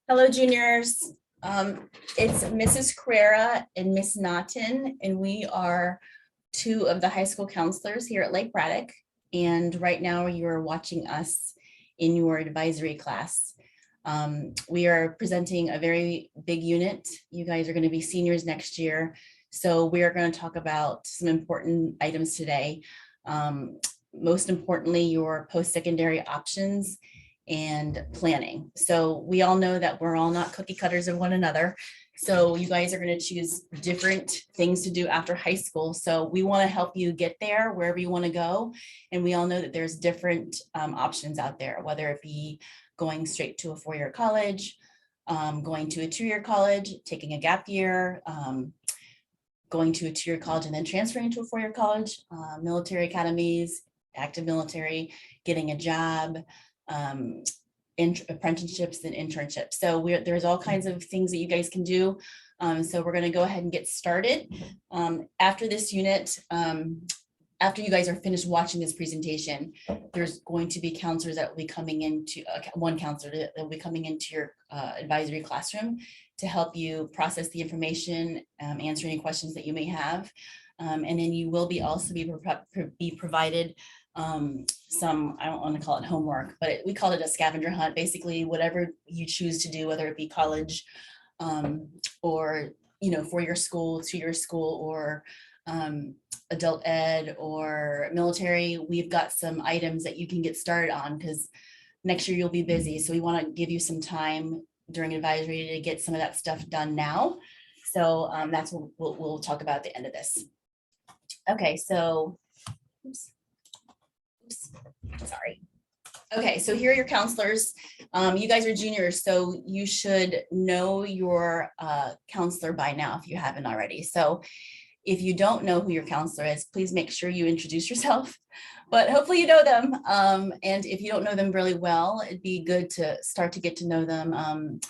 Hello, juniors. It's Mrs. Carrera and Miss Naughton, and we are two of the high school counselors here at Lake Braddock. And right now you're watching us in your advisory class. We are presenting a very big unit. You guys are going to be seniors next year. So we are going to talk about some important items today. Most importantly, your post-secondary options and planning. So we all know that we're all not cookie cutters of one another. So you guys are going to choose different things to do after high school. So we want to help you get there wherever you want to go. And we all know that there's different options out there, whether it be going straight to a four-year college, going to a two-year college, taking a gap year, going to a two-year college and then transferring to a four-year college, military academies, active military, getting a job, apprenticeships and internships. So there's all kinds of things that you guys can do. So we're going to go ahead and get started. After this unit, after you guys are finished watching this presentation, there's going to be counselors that will be coming into, one counselor that will be coming into your advisory classroom to help you process the information, answer any questions that you may have. And then you will be also be provided some, I don't want to call it homework, but we call it a scavenger hunt. Basically, whatever you choose to do, whether it be college or, for your school, to your school, or adult ed or military, we've got some items that you can get started on because next year you'll be busy. So we want to give you some time during advisory to get some of that stuff done now. So that's what we'll talk about at the end of this. Okay, so, oops, sorry. Okay, so here are your counselors. You guys are juniors, so you should know your counselor by now if you haven't already. So if you don't know who your counselor is, please make sure you introduce yourself, but hopefully you know them. And if you don't know them really well, it'd be good to start to get to know them.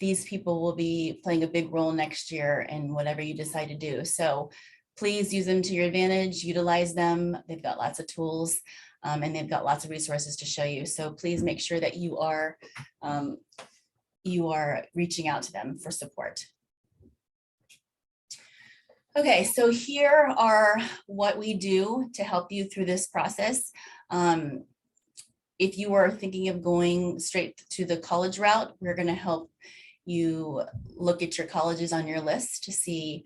These people will be playing a big role next year in whatever you decide to do. So please use them to your advantage, utilize them. They've got lots of tools and they've got lots of resources to show you. So please make sure that you are reaching out to them for support. Okay, so here are what we do to help you through this process. If you are thinking of going straight to the college route, we're going to help you look at your colleges on your list to see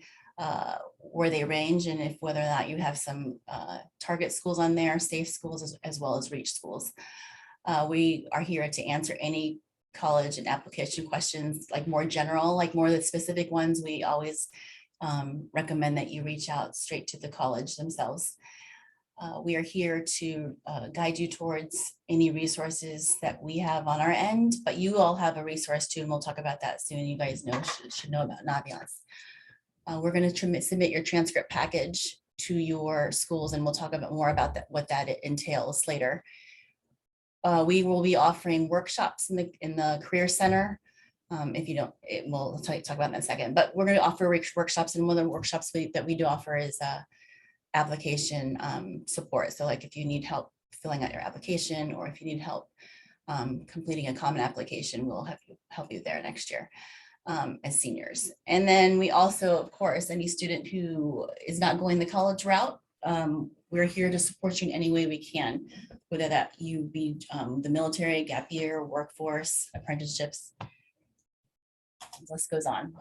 where they range and if whether or not you have some target schools on there, safe schools, as well as reach schools. We are here to answer any college and application questions, like more general, like more of the specific ones. We always recommend that you reach out straight to the college themselves. We are here to guide you towards any resources that we have on our end, but you all have a resource too, and we'll talk about that soon. You guys should know about Naviance. We're going to submit your transcript package to your schools, and we'll talk about more about that, what that entails later. We will be offering workshops in the Career Center. If you don't, we'll talk about that in a second, but we're going to offer workshops, and one of the workshops that we do offer is application support. So like if you need help filling out your application, or if you need help completing a common application, we'll help you there next year as seniors. And then we also, of course, any student who is not going the college route, we're here to support you in any way we can, whether that you be the military, gap year, workforce, apprenticeships. The list goes on.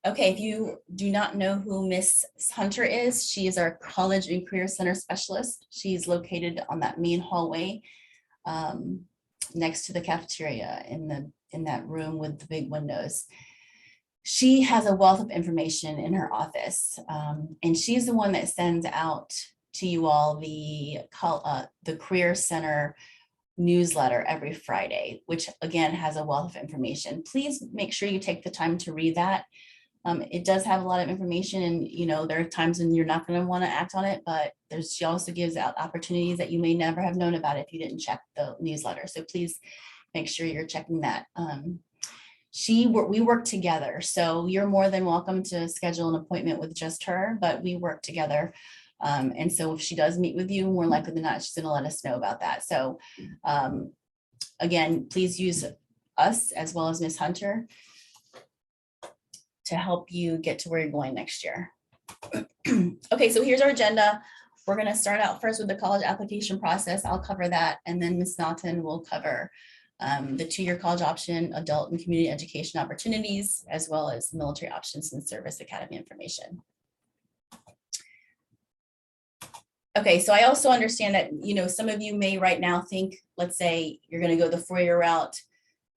Okay, if you do not know who Miss Hunter is, she is our College and Career Center specialist. She's located on that main hallway next to the cafeteria in that room with the big windows. She has a wealth of information in her office, and she's the one that sends out to you all the Career Center newsletter every Friday, which again has a wealth of information. Please make sure you take the time to read that. It does have a lot of information, and there are times when you're not going to want to act on it, but she also gives out opportunities that you may never have known about if you didn't check the newsletter. So please make sure you're checking that. We work together, so you're more than welcome to schedule an appointment with just her, but we work together. And so if she does meet with you, more likely than not, she's going to let us know about that. So again, please use us as well as Ms. Hunter to help you get to where you're going next year. Okay, so here's our agenda. We're going to start out first with the college application process. I'll cover that, and then Ms. Naughton will cover the 2-year college option, adult and community education opportunities, as well as military options and service academy information. Okay, so I also understand that, you know, some of you may right now think, let's say you're going to go the 4-year route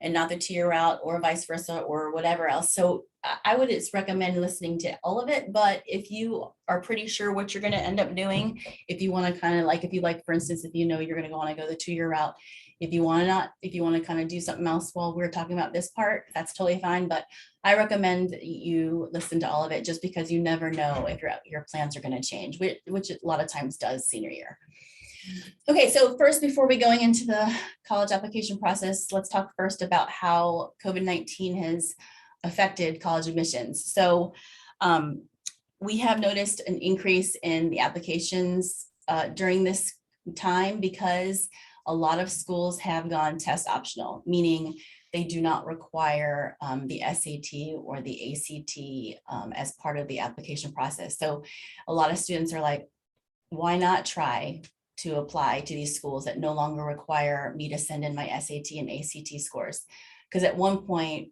and not the 2-year route, or vice versa, or whatever else. So I would just recommend listening to all of it. But if you are pretty sure what you're going to end up doing, if you want to kind of like, if you like, for instance, if you know you're going to want to go the 2-year route, if you want to kind of do something else while we're talking about this part, that's totally fine. But I recommend you listen to all of it, just because you never know if your plans are going to change, which a lot of times does senior year. Okay, so first, before we going into the college application process, let's talk first about how COVID-19 has affected college admissions. So we have noticed an increase in the applications during this time, because a lot of schools have gone test optional, meaning they do not require the SAT or the ACT as part of the application process. So a lot of students are like, why not try to apply to these schools that no longer require me to send in my SAT and ACT scores? Because at one point,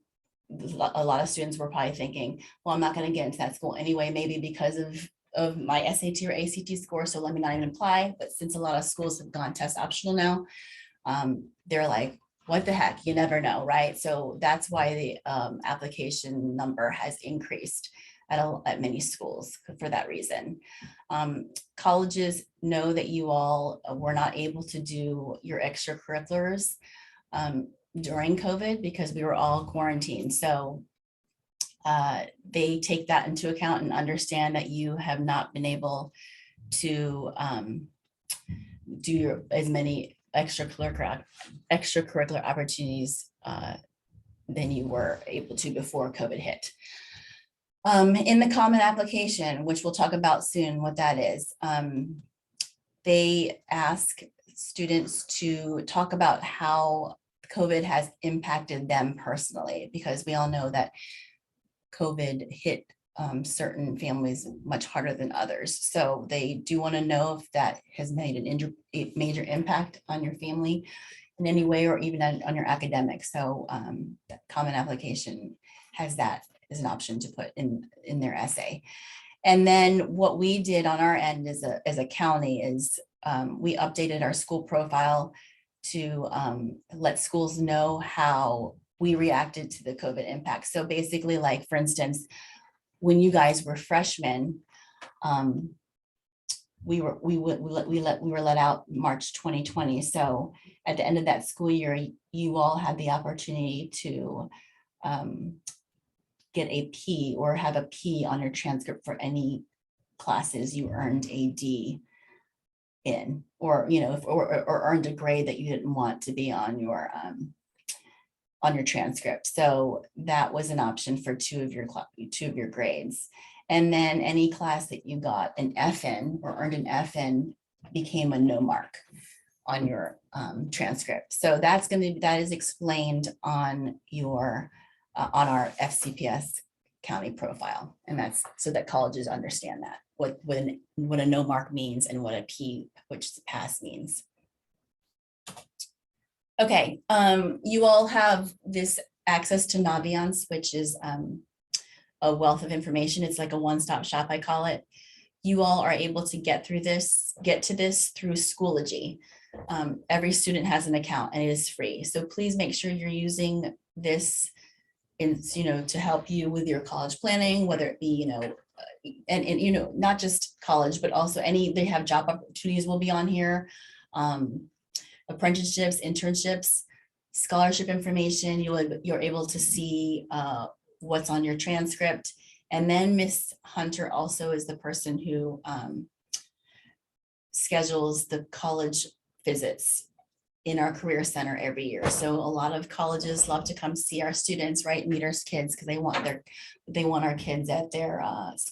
a lot of students were probably thinking, well, I'm not going to get into that school anyway, maybe because of my SAT or ACT score, so let me not even apply. But since a lot of schools have gone test optional now, they're like, what the heck, you never know, right? So that's why the application number has increased at many schools for that reason. Colleges know that you all were not able to do your extracurriculars during COVID because we were all quarantined. So they take that into account and understand that you have not been able to do as many extracurricular opportunities than you were able to before COVID hit. In the common application, which we'll talk about soon what that is, they ask students to talk about how COVID has impacted them personally, because we all know that COVID hit certain families much harder than others. So they do want to know if that has made a major impact on your family in any way, or even on your academics. So that common application has that as an option to put in their essay. And then what we did on our end as a county is we updated our school profile to let schools know how we reacted to the COVID impact. So basically, like, for instance, when you guys were freshmen, we were let out March 2020. So at the end of that school year, you all had the opportunity to get a P or have a P on your transcript for any classes you earned a D in, or or earned a grade that you didn't want to be on your transcript. So that was an option for two of your grades. And then any class that you got an F in or earned an F in became a no mark on your transcript. So that is explained on your on our FCPS county profile, and that's so that colleges understand that what a no mark means and what a P, which is pass, means. Okay, you all have this access to Naviance, which is a wealth of information. It's like a one-stop shop, I call it. You all are able to get to this through Schoology. Every student has an account and it is free. So please make sure you're using this to help you with your college planning, whether it be, and not just college, but also they have job opportunities will be on here. Apprenticeships, internships, scholarship information. You're able to see what's on your transcript. And then Miss Hunter also is the person who schedules the college visits in our career center every year. So a lot of colleges love to come see our students, right? Meet our kids, because they want our kids at their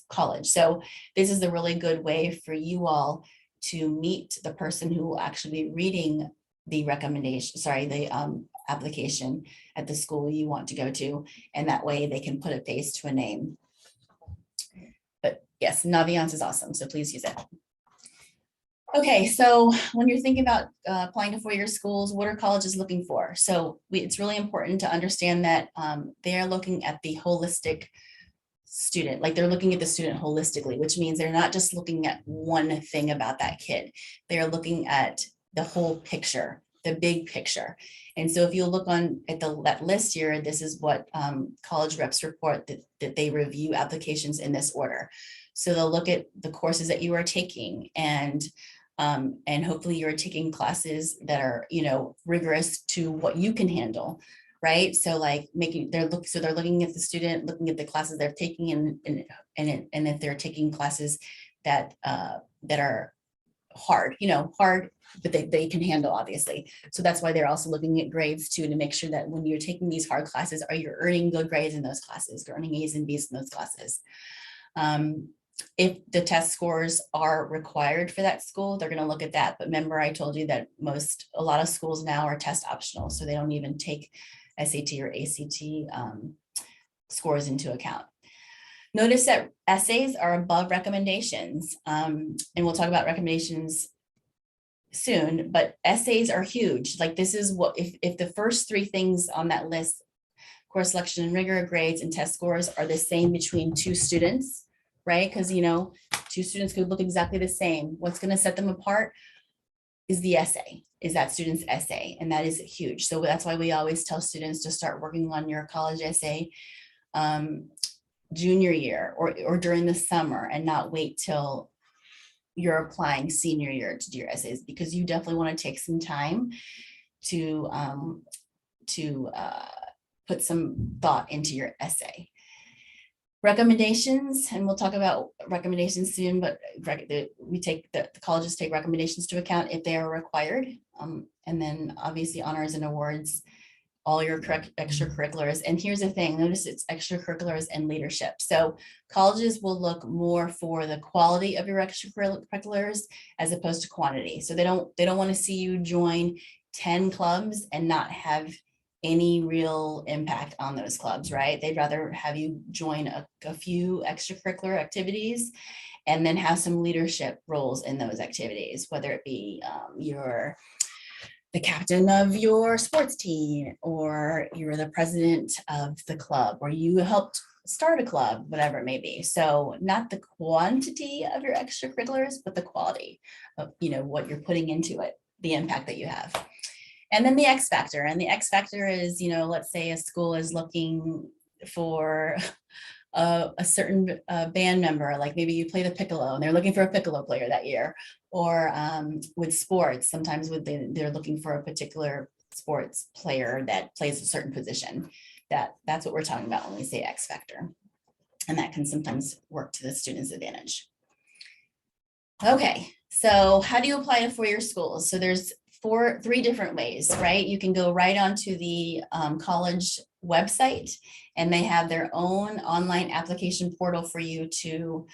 college. So this is a really good way for you all to meet the person who will actually be reading the recommendation, sorry, the application at the school you want to go to, and that way they can put a face to a name. But yes, Naviance is awesome, so please use it. Okay, so when you're thinking about applying to four-year schools, what are colleges looking for? So it's really important to understand that they're looking at the holistic student, like they're looking at the student holistically, which means they're not just looking at one thing about that kid. They're looking at the whole picture, the big picture. And so if you look on at that list here, this is what college reps report, that they review applications in this order. So they'll look at the courses that you are taking, and hopefully you're taking classes that are, rigorous to what you can handle, right? So like they're looking at the student, looking at the classes they're taking, and if they're taking classes that are hard, but they can handle, obviously. So that's why they're also looking at grades too, to make sure that when you're taking these hard classes, are you earning good grades in those classes, earning A's and B's in those classes. If the test scores are required for that school, they're going to look at that. But remember, I told you that a lot of schools now are test optional, so they don't even take SAT or ACT scores into account. Notice that essays are above recommendations, and we'll talk about recommendations soon, but essays are huge. Like this is what, if the first three things on that list, course selection and rigor, grades, and test scores, are the same between two students, right? Because two students could look exactly the same. What's going to set them apart is the essay, is that student's essay, and that is huge. So that's why we always tell students to start working on your college essay junior year or during the summer, and not wait till you're applying senior year to do your essays, because you definitely want to take some time to put some thought into your essay. Recommendations, and we'll talk about recommendations soon, but the colleges take recommendations to account if they are required. And then obviously honors and awards, all your extracurriculars. And here's the thing, notice it's extracurriculars and leadership. So colleges will look more for the quality of your extracurriculars as opposed to quantity. So they don't want to see you join 10 clubs and not have any real impact on those clubs, right? They'd rather have you join a few extracurricular activities and then have some leadership roles in those activities, whether it be you're the captain of your sports team, or you're the president of the club, or you helped start a club, whatever it may be. So not the quantity of your extracurriculars, but the quality of what you're putting into it, the impact that you have. And then the X factor, and the X factor is, let's say a school is looking for a certain band member, like maybe you play the piccolo and they're looking for a piccolo player that year, or with sports, sometimes they're looking for a particular sports player that plays a certain position. That's what we're talking about when we say X factor. And that can sometimes work to the student's advantage. Okay, so how do you apply to four-year schools? So there's three different ways, right? You can go right onto the college website, and they have their own online application portal for you to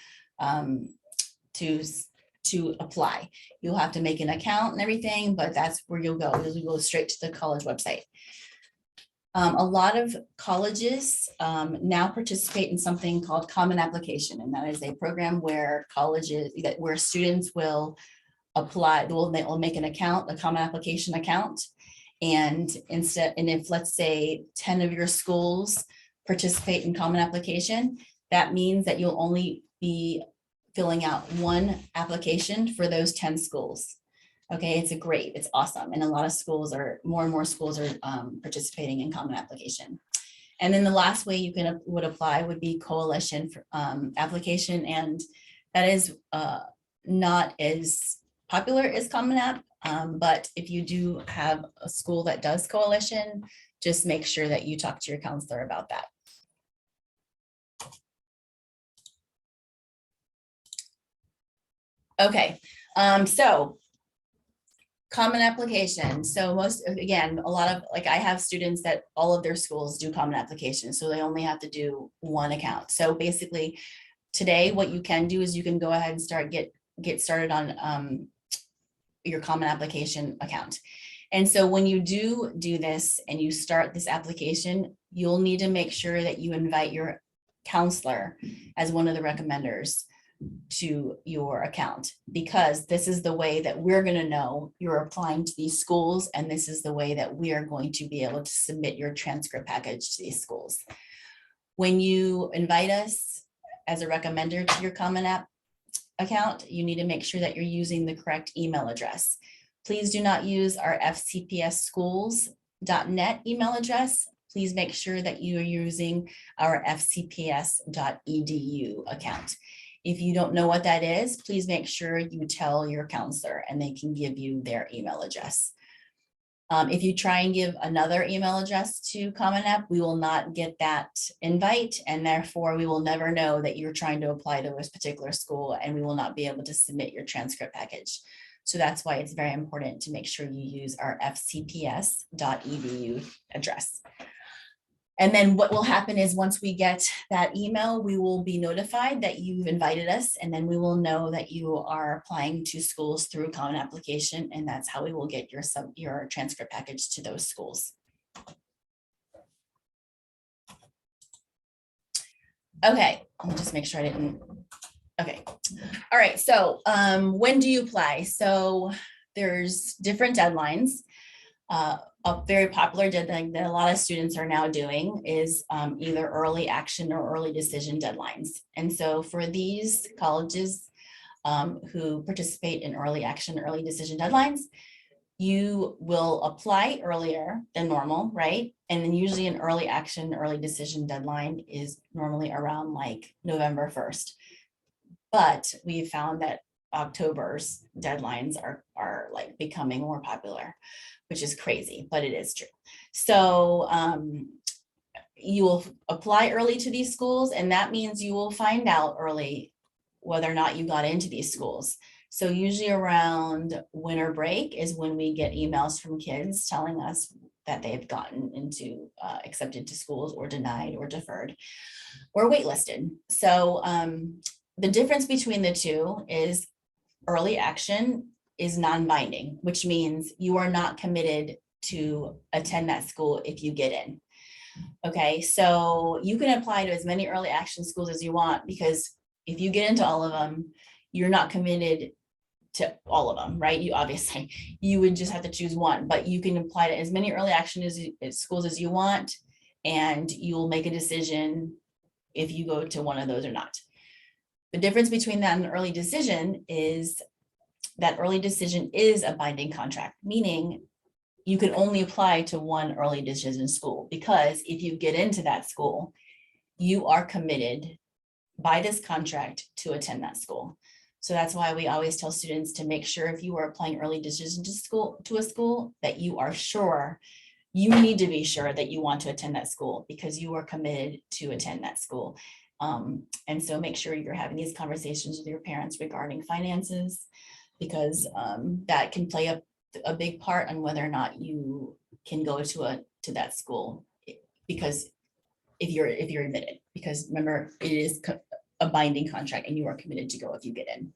apply. You'll have to make an account and everything, but that's where you'll go. You'll go straight to the college website. A lot of colleges now participate in something called Common Application, and that is a program where students will apply. They'll make an account, a Common Application account, and if let's say 10 of your schools participate in Common Application, that means that you'll only be filling out one application for those 10 schools. Okay, it's awesome. And a lot of more and more schools are participating in Common Application. And then the last way you would apply would be coalition application. And that is not as popular as Common App, but if you do have a school that does coalition, just make sure that you talk to your counselor about that. Okay, so Common Application. So a lot of, I have students that all of their schools do Common Application, so they only have to do one account. So basically today, what you can do is you can go ahead and get started on your Common Application account. And so when you do this and you start this application, you'll need to make sure that you invite your counselor as one of the recommenders to your account, because this is the way that we're going to know you're applying to these schools. And this is the way that we are going to be able to submit your transcript package to these schools. When you invite us as a recommender to your Common App account, you need to make sure that you're using the correct email address. Please do not use our fcpsschools.net email address. Please make sure that you are using our fcps.edu account. If you don't know what that is, please make sure you tell your counselor and they can give you their email address. If you try and give another email address to Common App, we will not get that invite, and therefore we will never know that you're trying to apply to this particular school, and we will not be able to submit your transcript package. So that's why it's very important to make sure you use our fcps.edu address. And then what will happen is once we get that email, we will be notified that you've invited us, and then we will know that you are applying to schools through Common Application, and that's how we will get your transcript package to those schools. Okay, let me just make sure I didn't. Okay, all right, so when do you apply? So there's different deadlines. A very popular deadline that a lot of students are now doing is either early action or early decision deadlines. And so for these colleges who participate in early action, early decision deadlines, you will apply earlier than normal, right? And then usually an early action, early decision deadline is normally around like November 1st. But we've found that October's deadlines are like becoming more popular, which is crazy, but it is true. So you will apply early to these schools, and that means you will find out early whether or not you got into these schools. So usually around winter break is when we get emails from kids telling us that they've gotten into accepted to schools or denied or deferred or waitlisted. So the difference between the two is early action is non-binding, which means you are not committed to attend that school if you get in. Okay, so you can apply to as many early action schools as you want, because if you get into all of them, you're not committed to all of them, right? You obviously, you would just have to choose one, but you can apply to as many early action schools as you want, and you'll make a decision if you go to one of those or not. The difference between that and an early decision is that early decision is a binding contract, meaning you can only apply to one early decision school, because if you get into that school, you are committed by this contract to attend that school. So that's why we always tell students to make sure if you are applying early decision to a school that you are sure, you need to be sure that you want to attend that school because you are committed to attend that school. And so make sure you're having these conversations with your parents regarding finances, because that can play a big part on whether or not you can go to that school, because if you're admitted, because remember, it is a binding contract and you are committed to go if you get in.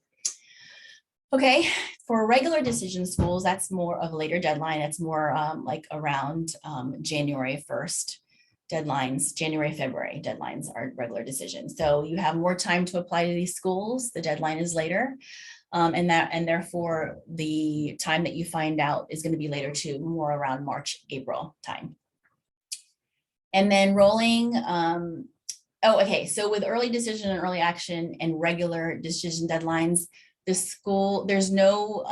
Okay, for regular decision schools, that's more of a later deadline. It's more like around January 1st deadlines. January, February deadlines are regular decisions. So you have more time to apply to these schools. The deadline is later. And therefore the time that you find out is going to be later too, more around March, April time. And then rolling, okay, so with early decision and early action and regular decision deadlines, the school, there is no,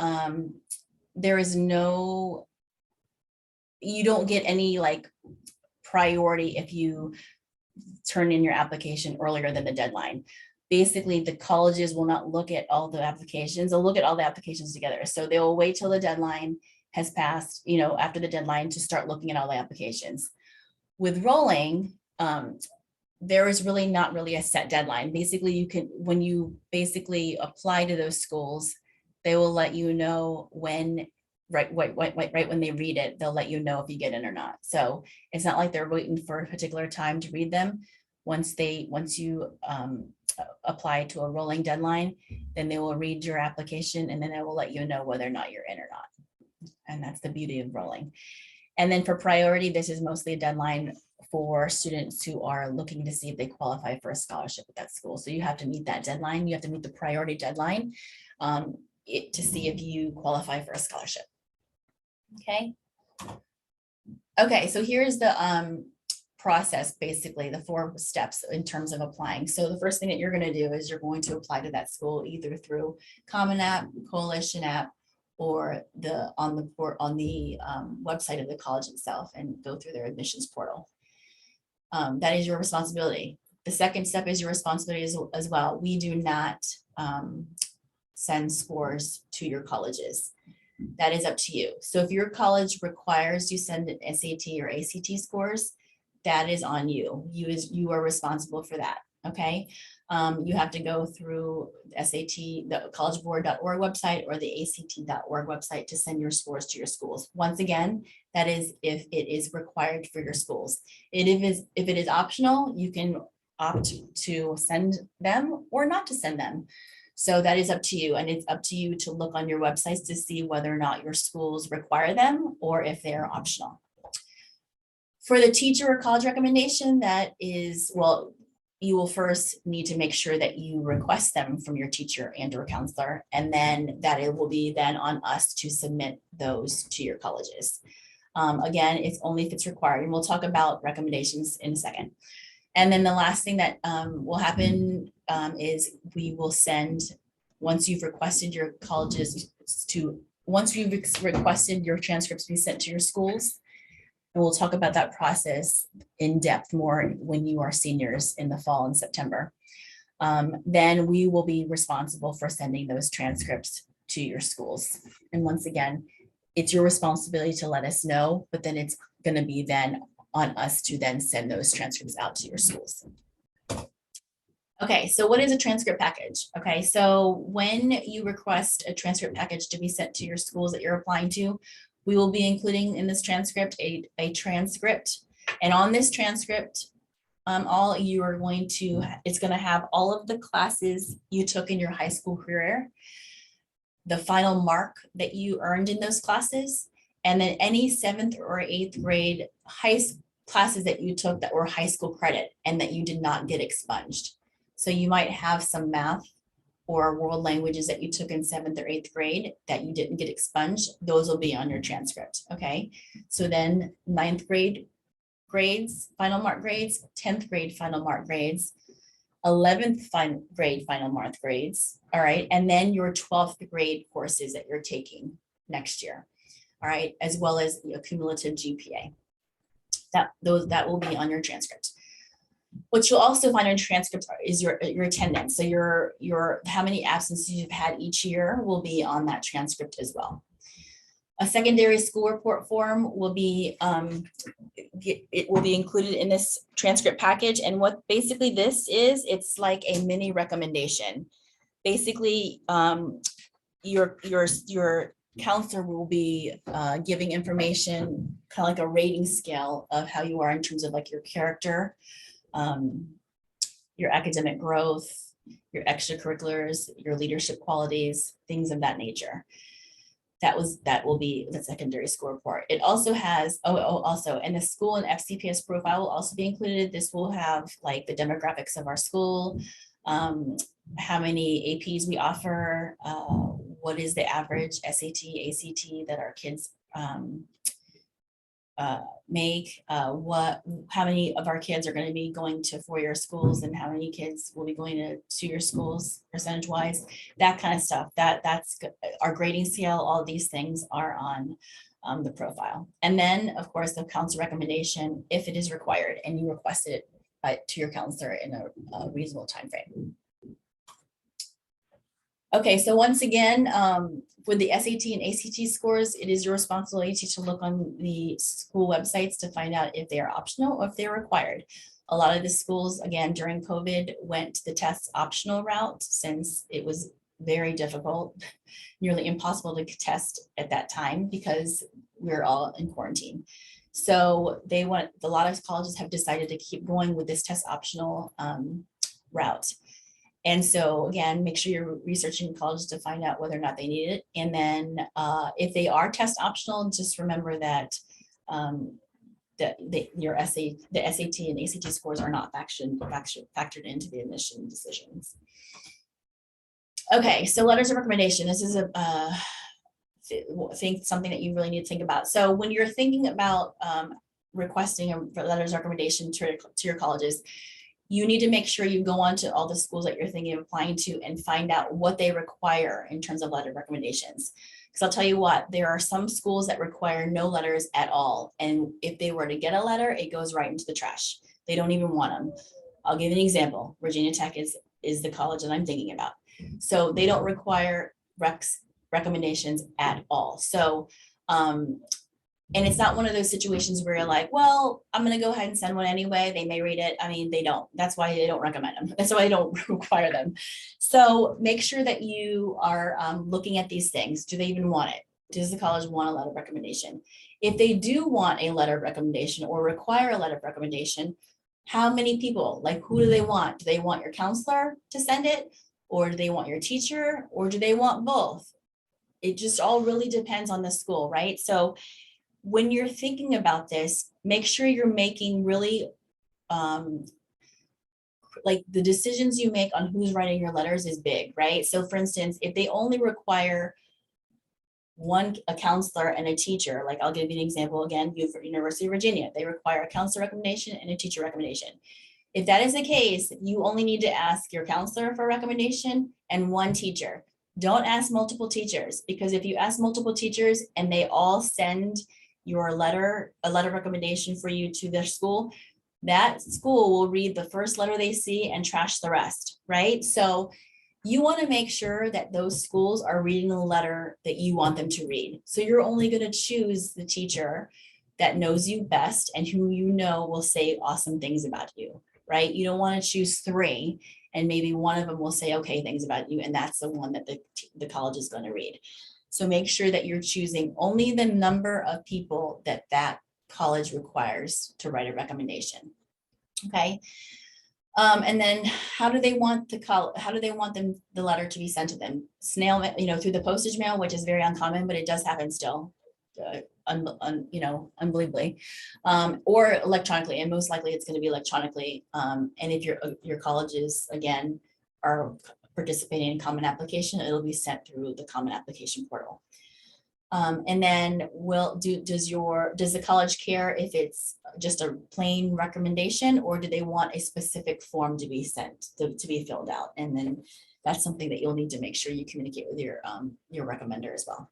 you don't get any like priority if you turn in your application earlier than the deadline. Basically, the colleges will not look at all the applications. They'll look at all the applications together. So they will wait till the deadline has passed, after the deadline to start looking at all the applications. With rolling, there is really not really a set deadline. Basically, when you basically apply to those schools, they will let you know when, right when they read it, they'll let you know if you get in or not. So it's not like they're waiting for a particular time to read them. Once you apply to a rolling deadline, then they will read your application and then they will let you know whether or not you're in or not. And that's the beauty of rolling. And then for priority, this is mostly a deadline for students who are looking to see if they qualify for a scholarship at that school. So you have to meet that deadline. You have to meet the priority deadline to see if you qualify for a scholarship. Okay. Okay, so here's the process, basically the 4 steps in terms of applying. So the first thing that you're going to do is you're going to apply to that school either through Common App, Coalition App, or on the website of the college itself, and go through their admissions portal. That is your responsibility. The second step is your responsibility as well. We do not send scores to your colleges. That is up to you. So if your college requires you send an SAT or ACT scores, that is on you. You are responsible for that. Okay. You have to go through SAT, the collegeboard.org website or the ACT.org website to send your scores to your schools. Once again, that is if it is required for your schools. If it is optional, you can opt to send them or not to send them. So that is up to you, and it's up to you to look on your websites to see whether or not your schools require them or if they are optional. For the teacher or college recommendation, that is, well, you will first need to make sure that you request them from your teacher and or counselor, and then that it will be then on us to submit those to your colleges. Again, it's only if it's required, and we'll talk about recommendations in a second. And then the last thing that will happen is we will send, once you've requested your colleges once you've requested your transcripts be sent to your schools, and we'll talk about that process in depth more when you are seniors in the fall and September. Then we will be responsible for sending those transcripts to your schools. And once again, it's your responsibility to let us know, but then it's going to be then on us to then send those transcripts out to your schools. Okay, so what is a transcript package? Okay, so when you request a transcript package to be sent to your schools that you're applying to, we will be including in this transcript a transcript. And on this transcript, all you are going to, it's going to have all of the classes you took in your high school career, the final mark that you earned in those classes, and then any 7th or 8th grade classes that you took that were high school credit and that you did not get expunged. So you might have some math or world languages that you took in 7th or 8th grade that you didn't get expunged. Those will be on your transcript. Okay. So then 9th grade grades, final mark grades, 10th grade final mark grades, 11th grade final mark grades. All right. And then your 12th grade courses that you're taking next year. All right. As well as the cumulative GPA. That will be on your transcript. What you'll also find on transcripts is your attendance. So your how many absences you've had each year will be on that transcript as well. A secondary school report form will be it will be included in this transcript package. And what basically this is, it's like a mini recommendation. Basically, your counselor will be giving information, kind of like a rating scale of how you are in terms of like your character, your academic growth, your extracurriculars, your leadership qualities, things of that nature. That will be the secondary school report. It also has, and the school and FCPS profile will also be included. This will have like the demographics of our school, how many APs we offer, what is the average SAT, ACT that our kids make, how many of our kids are going to be going to four-year schools and how many kids will be going to two-year schools percentage wise, that kind of stuff. That's our grading scale. All these things are on the profile. And then of course the counselor recommendation, if it is required and you request it to your counselor in a reasonable time frame. Okay, so once again, with the SAT and ACT scores, it is your responsibility to look on the school websites to find out if they are optional or if they're required. A lot of the schools, again, during COVID, went the test optional route since it was very difficult, nearly impossible to test at that time because we're all in quarantine. So a lot of colleges have decided to keep going with this test optional route. And so again, make sure you're researching colleges to find out whether or not they need it. And then if they are test optional, just remember that your the SAT and ACT scores are not factored into the admission decisions. Okay, so letters of recommendation. This is something that you really need to think about. So when you're thinking about requesting a letters of recommendation to your colleges, you need to make sure you go on to all the schools that you're thinking of applying to and find out what they require in terms of letter recommendations. Because I'll tell you what, there are some schools that require no letters at all. And if they were to get a letter, it goes right into the trash. They don't even want them. I'll give you an example. Virginia Tech is the college that I'm thinking about. So they don't require recommendations at all. So, and it's not one of those situations where you're like, well, I'm going to go ahead and send one anyway. They may read it. I mean, they don't. That's why they don't recommend them. That's why they don't require them. So make sure that you are looking at these things. Do they even want it? Does the college want a letter of recommendation? If they do want a letter of recommendation or require a letter of recommendation, how many people? Like, who do they want? Do they want your counselor to send it? Or do they want your teacher? Or do they want both? It just all really depends on the school, right? So when you're thinking about this, make sure you're making really like the decisions you make on who's writing your letters is big, right? So for instance, if they only require a counselor and a teacher, like I'll give you an example again, University of Virginia, they require a counselor recommendation and a teacher recommendation. If that is the case, you only need to ask your counselor for a recommendation and one teacher. Don't ask multiple teachers, because if you ask multiple teachers and they all send your a letter recommendation for you to their school, that school will read the first letter they see and trash the rest, right? So you want to make sure that those schools are reading the letter that you want them to read. So you're only going to choose the teacher that knows you best and who you know will say awesome things about you, right? You don't want to choose 3 and maybe one of them will say okay things about you, and that's the one that the college is going to read. So make sure that you're choosing only the number of people that college requires to write a recommendation. Okay. And then how do they want the letter to be sent to them? Snail mail, through the postage mail, which is very uncommon, but it does happen still, unbelievably, or electronically, and most likely it's going to be electronically. And if your colleges again are participating in Common Application, it'll be sent through the Common Application portal. And then does the college care if it's just a plain recommendation, or do they want a specific form to be sent to be filled out? And then that's something that you'll need to make sure you communicate with your recommender as well.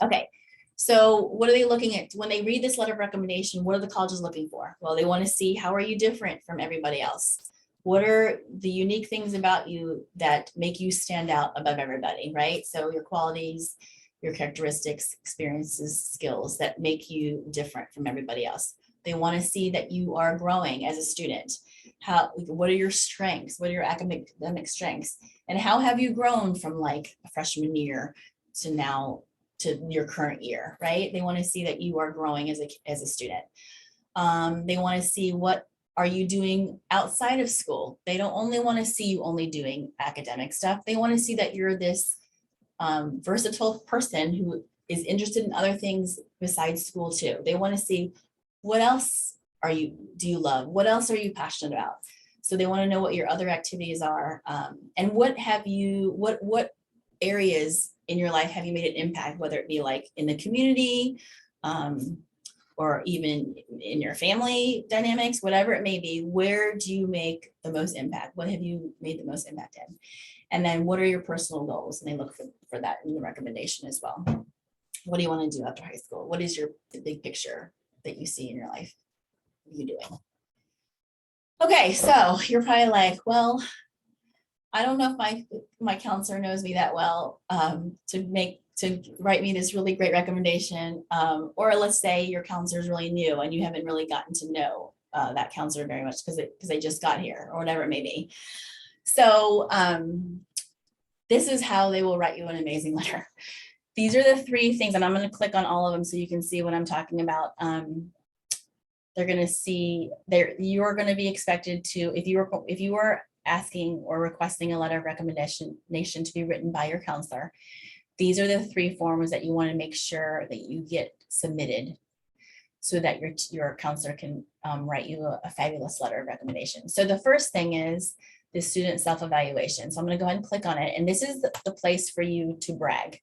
Okay, so what are they looking at when they read this letter of recommendation? What are the colleges looking for? Well, they want to see, how are you different from everybody else? What are the unique things about you that make you stand out above everybody, right? So your qualities, your characteristics, experiences, skills that make you different from everybody else. They want to see that you are growing as a student. What are your strengths? What are your academic strengths? And how have you grown from like a freshman year to now to your current year, right? They want to see that you are growing as a student. They want to see what are you doing outside of school. They don't only want to see you only doing academic stuff. They want to see that you're this versatile person who is interested in other things besides school too. They want to see what else do you love? What else are you passionate about? So they want to know what your other activities are, and what areas in your life have you made an impact, whether it be like in the community, or even in your family dynamics, whatever it may be. Where do you make the most impact? What have you made the most impact in? And then what are your personal goals? And they look for that in the recommendation as well. What do you want to do after high school? What is your big picture that you see in your life you doing? Okay, so you're probably like, well, I don't know if my counselor knows me that well to write me this really great recommendation. Or let's say your counselor is really new and you haven't really gotten to know that counselor very much because they just got here or whatever it may be. So this is how they will write you an amazing letter. These are the 3 things, and I'm going to click on all of them so you can see what I'm talking about. They're going to see you're going to be expected to, if you were asking or requesting a letter of recommendation to be written by your counselor, these are the 3 forms that you want to make sure that you get submitted so that your counselor can write you a fabulous letter of recommendation. So the first thing is the student self-evaluation. So I'm going to go ahead and click on it. And this is the place for you to brag.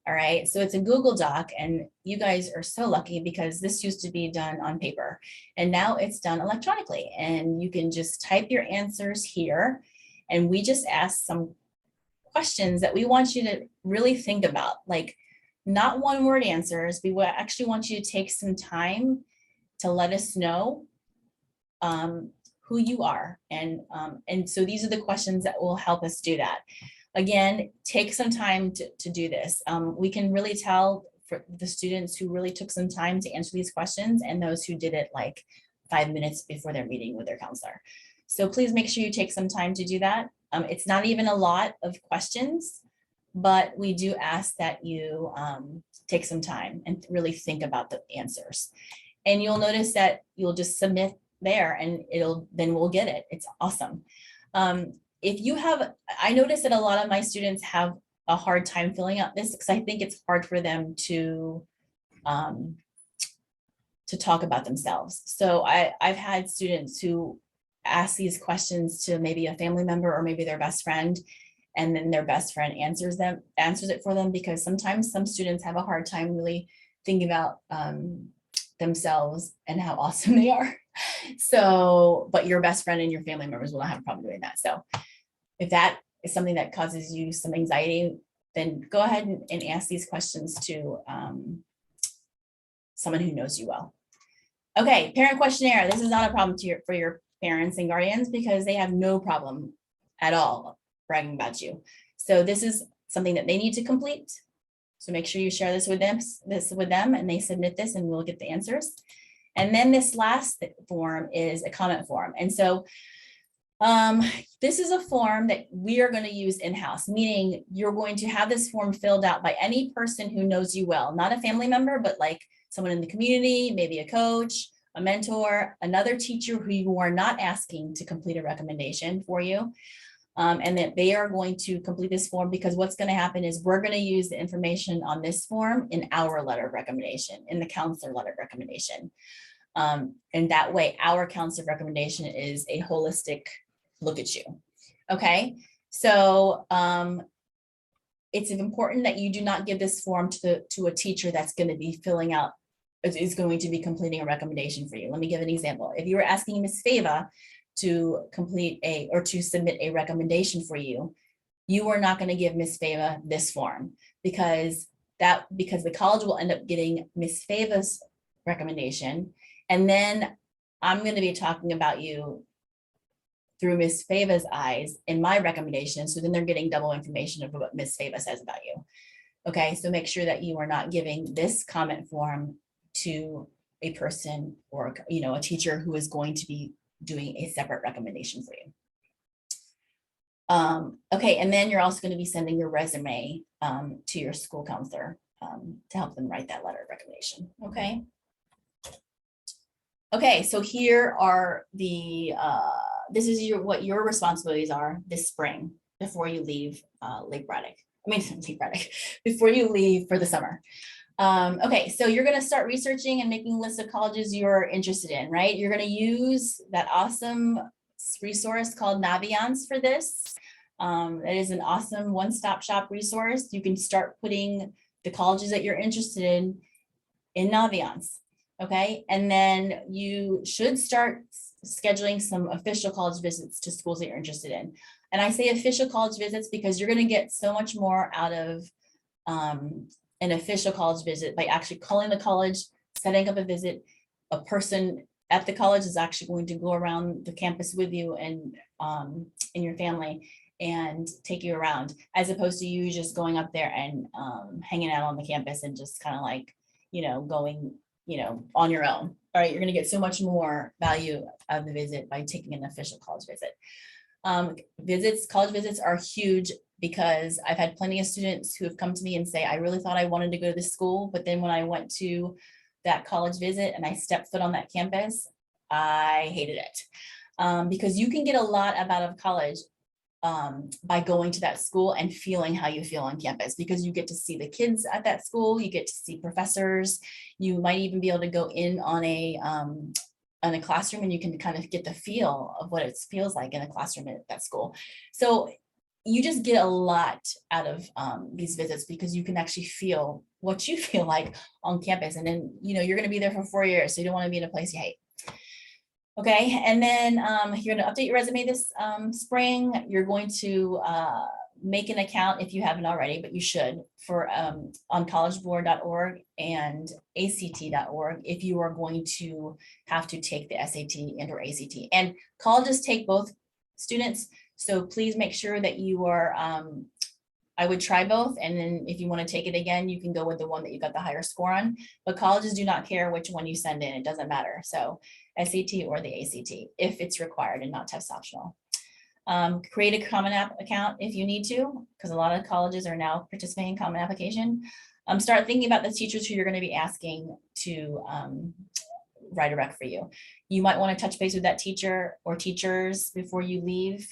All right. So it's a Google Doc, and you guys are so lucky because this used to be done on paper and now it's done electronically, and you can just type your answers here. And we just ask some questions that we want you to really think about, like not 1-word answers. We actually want you to take some time to let us know who you are. And so these are the questions that will help us do that. Again, take some time to do this. We can really tell for the students who really took some time to answer these questions and those who did it like 5 minutes before their meeting with their counselor. So please make sure you take some time to do that. It's not even a lot of questions, but we do ask that you take some time and really think about the answers. And you'll notice that you'll just submit there and then we'll get it. It's awesome. If you have, I notice that a lot of my students have a hard time filling out this because I think it's hard for them to talk about themselves. So I've had students who ask these questions to maybe a family member or maybe their best friend, and then their best friend answers it for them, because sometimes some students have a hard time really thinking about themselves and how awesome they are. So, but your best friend and your family members will not have a problem doing that. So if that is something that causes you some anxiety, then go ahead and ask these questions to someone who knows you well. Okay, parent questionnaire. This is not a problem for your parents and guardians because they have no problem at all bragging about you. So this is something that they need to complete. So make sure you share this with them and they submit this and we'll get the answers. And then this last form is a comment form. And so this is a form that we are going to use in-house, meaning you're going to have this form filled out by any person who knows you well, not a family member, but like someone in the community, maybe a coach, a mentor, another teacher who you are not asking to complete a recommendation for you. And that they are going to complete this form, because what's going to happen is we're going to use the information on this form in our letter of recommendation, in the counselor letter of recommendation. And that way our counselor recommendation is a holistic look at you. Okay, so it's important that you do not give this form to a teacher that's going to be filling out, is going to be completing a recommendation for you. Let me give an example. If you were asking Ms. Fava to complete or to submit a recommendation for you, you are not going to give Ms. Fava this form, because the college will end up getting Ms. Fava's recommendation, and then I'm going to be talking about you through Ms. Fava's eyes in my recommendation. So then they're getting double information of what Ms. Fava says about you. Okay, so make sure that you are not giving this comment form to a person or a teacher who is going to be doing a separate recommendation for you. Okay, and then you're also going to be sending your resume to your school counselor to help them write that letter of recommendation. Okay. Okay, so here are the this is what your responsibilities are this spring before you leave Lake Braddock. Lake Braddock, before you leave for the summer. Okay, so you're going to start researching and making lists of colleges you're interested in, right? You're going to use that awesome resource called Naviance for this. That is an awesome one-stop shop resource. You can start putting the colleges that you're interested in Naviance. Okay, and then you should start scheduling some official college visits to schools that you're interested in. And I say official college visits because you're going to get so much more out of an official college visit by actually calling the college, setting up a visit. A person at the college is actually going to go around the campus with you and your family and take you around, as opposed to you just going up there and hanging out on the campus and just kind of like, going, on your own. All right, you're going to get so much more value out of the visit by taking an official college visit. College visits are huge, because I've had plenty of students who have come to me and say, I really thought I wanted to go to this school, but then when I went to that college visit and I stepped foot on that campus, I hated it. because you can get a lot out of college by going to that school and feeling how you feel on campus, because you get to see the kids at that school, you get to see professors, you might even be able to go in on a classroom and you can kind of get the feel of what it feels like in a classroom at that school. So you just get a lot out of these visits, because you can actually feel what you feel like on campus. And then, you're going to be there for 4 years, so you don't want to be in a place you hate. Okay, and then you're going to update your resume this spring. You're going to make an account if you haven't already, but you should, for on collegeboard.org and act.org if you are going to have to take the SAT and or ACT. And colleges take both students, so please make sure that you are, I would try both, and then if you want to take it again, you can go with the one that you got the higher score on. But colleges do not care which one you send in, it doesn't matter. So SAT or the ACT if it's required and not test optional. Create a Common App account if you need to, because a lot of colleges are now participating in Common Application. Start thinking about the teachers who you're going to be asking to write a rec for you. You might want to touch base with that teacher or teachers before you leave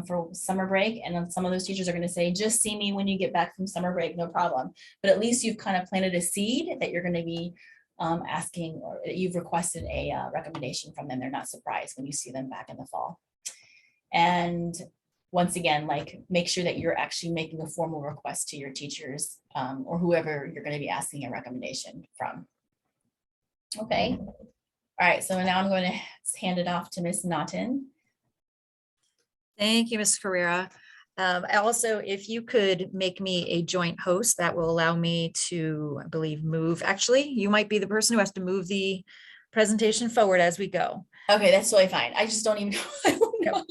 for summer break. And then some of those teachers are going to say, just see me when you get back from summer break, no problem. But at least you've kind of planted a seed that you're going to be asking, or you've requested a recommendation from them. They're not surprised when you see them back in the fall. And once again, make sure that you're actually making a formal request to your teachers or whoever you're going to be asking a recommendation from. Okay. All right, so now I'm going to hand it off to Ms. Naughton. Thank you, Ms. Carrera. Also, if you could make me a joint host, that will allow me to, I believe, move. Actually, you might be the person who has to move the presentation forward as we go. Okay, that's totally fine. I just don't even know.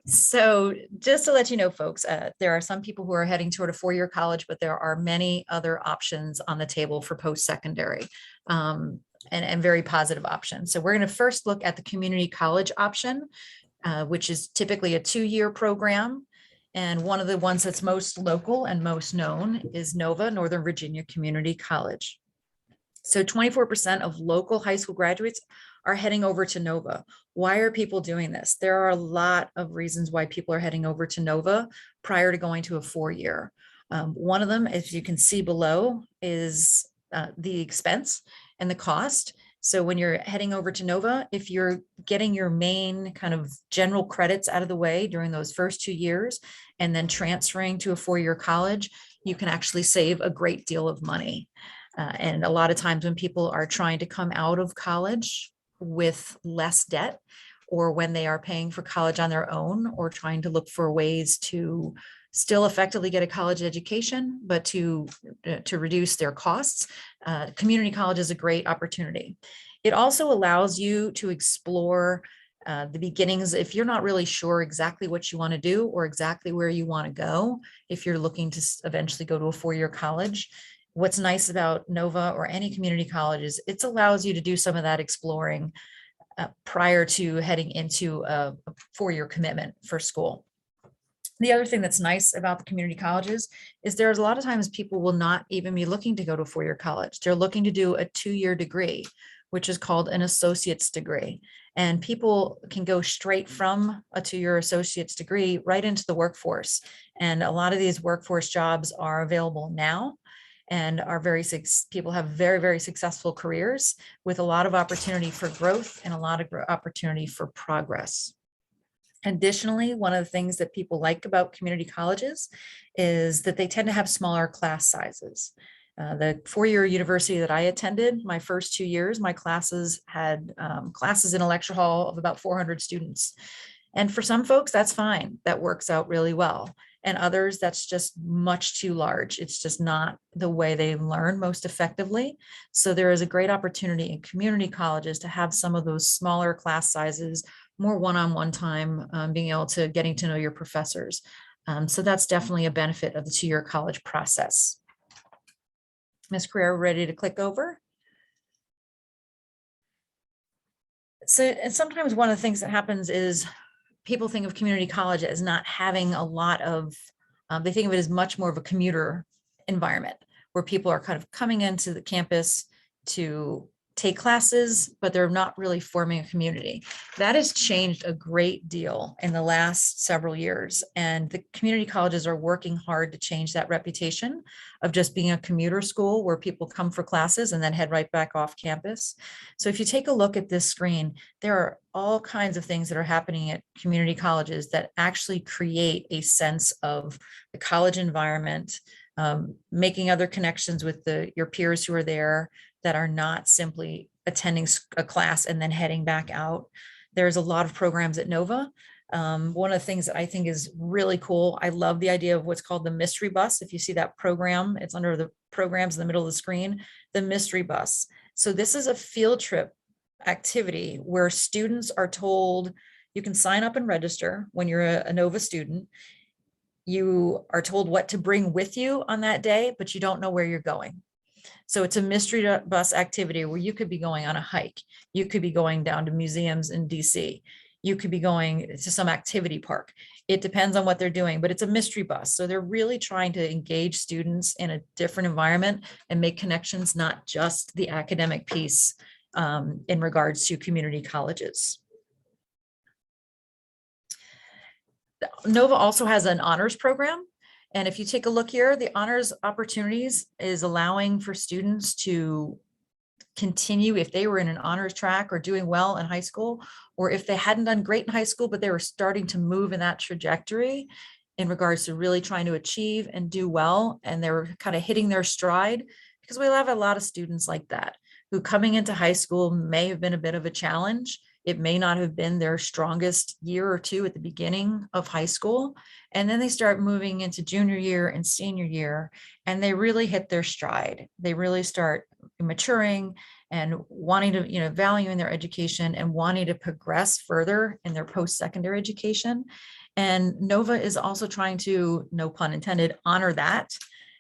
So just to let you know, folks, there are some people who are heading toward a four-year college, but there are many other options on the table for post-secondary. And very positive options. So we're going to first look at the community college option, which is typically a 2-year program. And one of the ones that's most local and most known is NOVA, Northern Virginia Community College. So 24% of local high school graduates are heading over to NOVA. Why are people doing this? There are a lot of reasons why people are heading over to NOVA prior to going to a 4-year. One of them, as you can see below, is the expense and the cost. So when you're heading over to NOVA, if you're getting your main kind of general credits out of the way during those first 2 years and then transferring to a 4-year college, you can actually save a great deal of money. And a lot of times when people are trying to come out of college with less debt, or when they are paying for college on their own, or trying to look for ways to still effectively get a college education, but to reduce their costs, community college is a great opportunity. It also allows you to explore the beginnings. If you're not really sure exactly what you want to do or exactly where you want to go, if you're looking to eventually go to a 4-year college, what's nice about NOVA or any community college is it allows you to do some of that exploring prior to heading into a 4-year commitment for school. The other thing that's nice about the community colleges is there's a lot of times people will not even be looking to go to a 4-year college. They're looking to do a 2-year degree, which is called an associate's degree. And people can go straight from a 2-year associate's degree right into the workforce. And a lot of these workforce jobs are available now and are people have very, very successful careers with a lot of opportunity for growth and a lot of opportunity for progress. Additionally, one of the things that people like about community colleges is that they tend to have smaller class sizes. The 4-year university that I attended, my first 2 years, my classes had classes in a lecture hall of about 400 students. And for some folks, that's fine. That works out really well. And others, that's just much too large. It's just not the way they learn most effectively. So there is a great opportunity in community colleges to have some of those smaller class sizes, more one-on-one time, being able to getting to know your professors. So that's definitely a benefit of the 2-year college process. Ms. Carrera, ready to click over? So, and sometimes one of the things that happens is people think of community college as not having a lot of, they think of it as much more of a commuter environment where people are kind of coming into the campus to take classes, but they're not really forming a community. That has changed a great deal in the last several years. And the community colleges are working hard to change that reputation of just being a commuter school where people come for classes and then head right back off campus. So if you take a look at this screen, there are all kinds of things that are happening at community colleges that actually create a sense of the college environment, making other connections with your peers who are there, that are not simply attending a class and then heading back out. There's a lot of programs at Nova. One of the things that I think is really cool, I love the idea of what's called the mystery bus. If you see that program, it's under the programs in the middle of the screen, the mystery bus. So this is a field trip activity where students are told, you can sign up and register when you're a Nova student. You are told what to bring with you on that day, but you don't know where you're going. So it's a mystery bus activity where you could be going on a hike. You could be going down to museums in DC. You could be going to some activity park. It depends on what they're doing, but it's a mystery bus. So they're really trying to engage students in a different environment and make connections, not just the academic piece in regards to community colleges. Nova also has an honors program. And if you take a look here, the honors opportunities is allowing for students to continue if they were in an honors track or doing well in high school, or if they hadn't done great in high school, but they were starting to move in that trajectory in regards to really trying to achieve and do well. And they were kind of hitting their stride, because we have a lot of students like that who coming into high school may have been a bit of a challenge. It may not have been their strongest year or two at the beginning of high school. And then they start moving into junior year and senior year, and they really hit their stride. They really start maturing and wanting to, valuing their education and wanting to progress further in their post-secondary education. And Nova is also trying to, no pun intended, honor that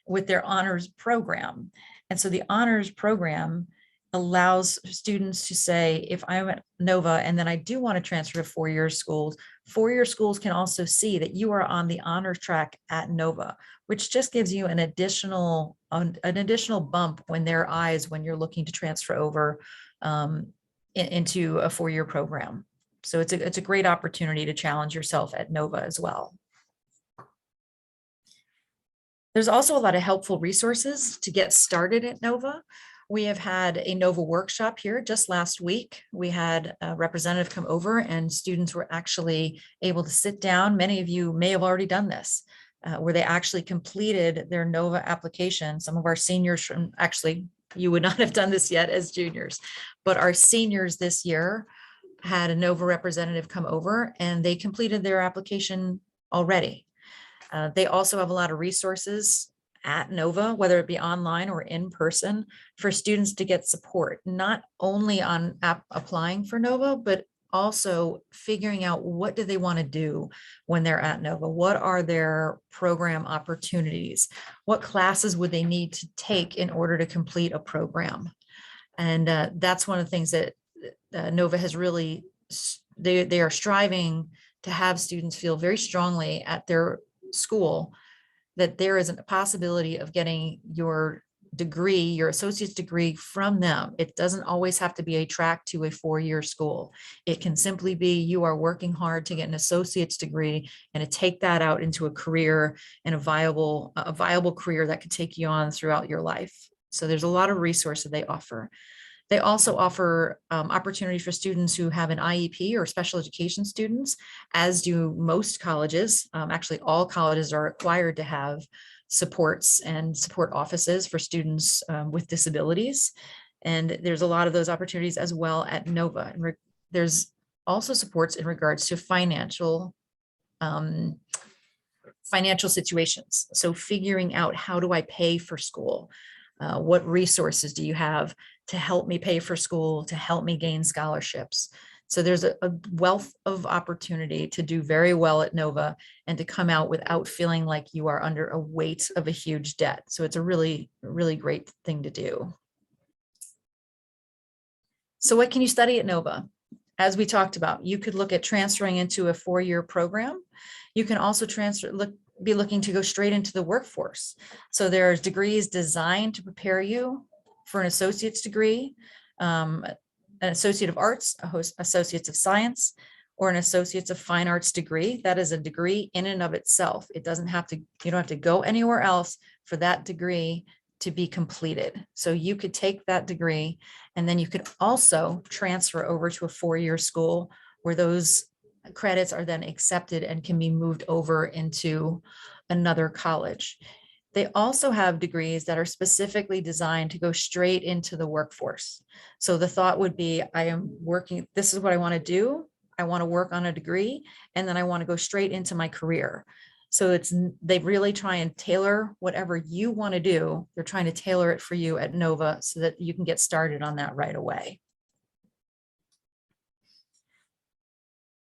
with their honors program. And so the honors program allows students to say, if I'm at Nova and then I do want to transfer to four-year schools can also see that you are on the honors track at Nova, which just gives you an additional bump when their eyes when you're looking to transfer over into a four-year program. So it's a great opportunity to challenge yourself at Nova as well. There's also a lot of helpful resources to get started at Nova. We have had a Nova workshop here just last week. We had a representative come over and students were actually able to sit down. Many of you may have already done this, where they actually completed their Nova application. Some of our seniors, actually, you would not have done this yet as juniors, but our seniors this year had a Nova representative come over and they completed their application already. They also have a lot of resources at Nova, whether it be online or in person, for students to get support, not only on applying for Nova, but also figuring out what do they want to do when they're at Nova? What are their program opportunities? What classes would they need to take in order to complete a program? And that's one of the things that Nova has really, they are striving to have students feel very strongly at their school that there is a possibility of getting your degree, your associate's degree from them. It doesn't always have to be a track to a four-year school. It can simply be you are working hard to get an associate's degree and to take that out into a career and a viable career that could take you on throughout your life. So there's a lot of resources they offer. They also offer opportunities for students who have an IEP or special education students, as do most colleges. Actually, all colleges are required to have supports and support offices for students with disabilities. And there's a lot of those opportunities as well at Nova. And there's also supports in regards to financial situations. So figuring out, how do I pay for school? What resources do you have to help me pay for school, to help me gain scholarships? So there's a wealth of opportunity to do very well at Nova and to come out without feeling like you are under a weight of a huge debt. So it's a really, really great thing to do. So what can you study at Nova? As we talked about, you could look at transferring into a four-year program. You can also be looking to go straight into the workforce. So there's degrees designed to prepare you for an associate's degree. an Associate of Arts, Associates of Science, or an Associates of Fine Arts degree. That is a degree in and of itself. It doesn't have to, you don't have to go anywhere else for that degree to be completed. So you could take that degree and then you could also transfer over to a four-year school where those credits are then accepted and can be moved over into another college. They also have degrees that are specifically designed to go straight into the workforce. So the thought would be, I am working, this is what I want to do. I want to work on a degree, and then I want to go straight into my career. So they really try and tailor whatever you want to do. They're trying to tailor it for you at Nova so that you can get started on that right away.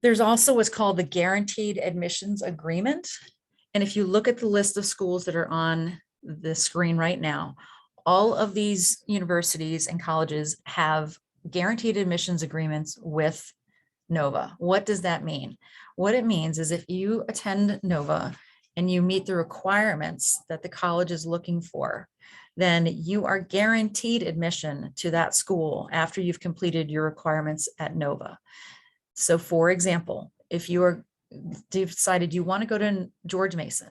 There's also what's called the Guaranteed Admissions Agreement. And if you look at the list of schools that are on the screen right now, all of these universities and colleges have guaranteed admissions agreements with Nova. What does that mean? What it means is if you attend Nova and you meet the requirements that the college is looking for, then you are guaranteed admission to that school after you've completed your requirements at Nova. So for example, if you've decided you want to go to George Mason,